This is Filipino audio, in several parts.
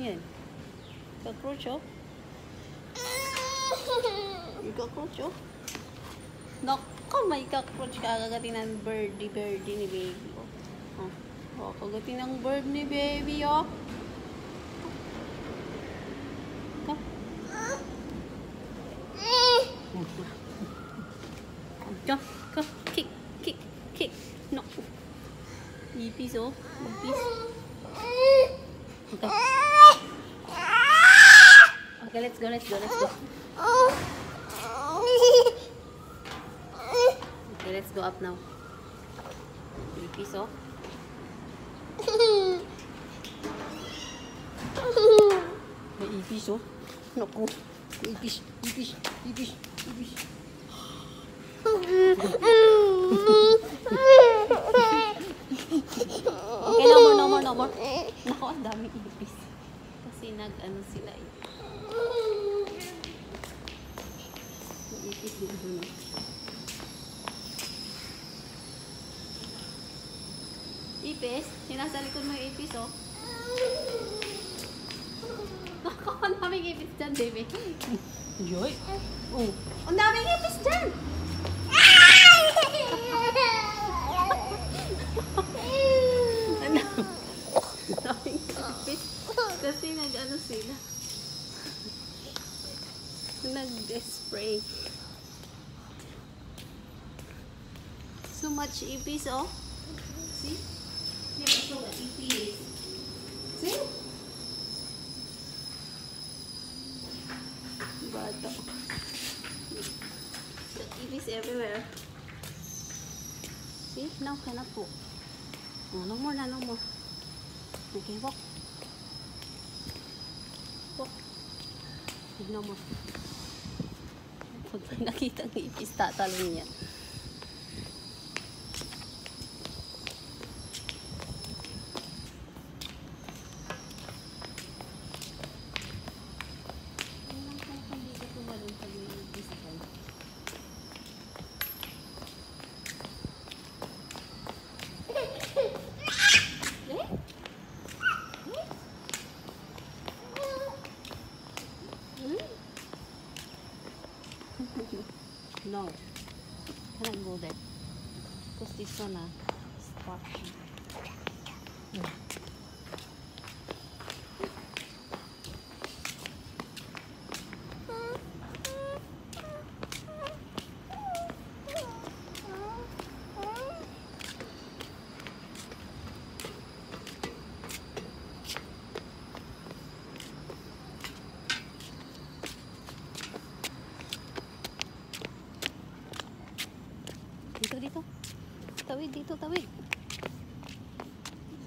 yan? Cockroach, oh. May cockroach, oh. Naku, may cockroach. Kakagatin ng birdie ni baby, oh. Oh, kagatin ng bird ni baby, oh. Go, go, kick. No. Ipis, oh. Ipis. Okay. Okay, let's go. Okay, let's go up now. Ipis, oh. May ipis, oh. Naku. Ipis. Okay, no more. Naku, ang daming ipis. Kasi nag-ano sila eh. May ipis din doon, oh. Ipis? Nasa likod mo yung ipis, oh. Naku, ang daming ipis dyan, baby. Joy. Oh, ang daming ipis dyan! Daming ipis. Kasi nag-ano sila. Nag-spray. So much ipis, oh. See? Here's so much ipis. See? Bata. Ipis everywhere. See? Now cannot walk. Oh, no more. Okay, walk. No more. Pag nakita ng ipis, tatalon niya. No, cannot go there because this one sparky. Dito. Tawid.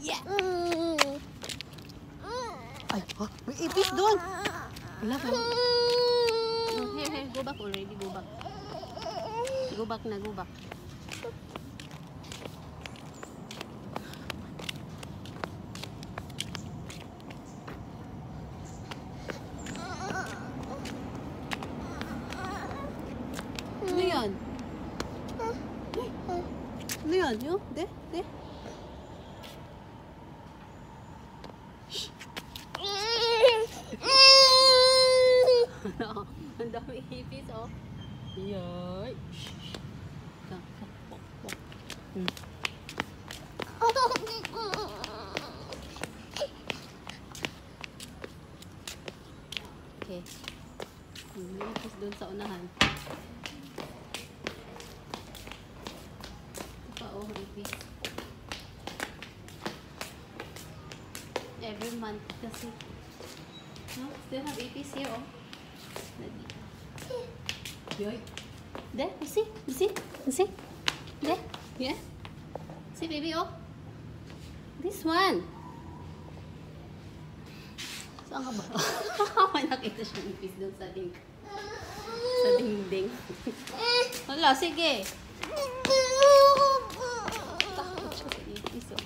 Yeah! Ay, may ipis doon! Wala ka. Here, go back already, go back. Go back. Ano yan? Ano yan? Yo? De? Ang dami ipis, oh. Yay! Okay. May ipis doon sa unahan. Ipis. Every month kasi. No? Still have ipis here, oh. Yoy. There, you see? There, yeah. See, baby, oh. This one. Saan ka ba? May nakita siyang ipis doon sa dingding. Hala, sige. Takot siya sa ipis, oh.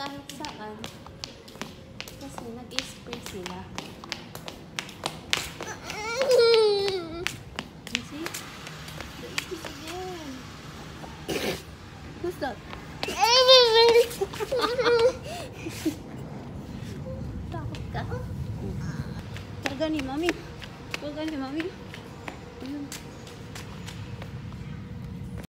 kahit saan. Kasi nag-spray sila. You see? The it is again. Who's that? Takot ka? Karga ni mami. Karga ni mami. Ayun.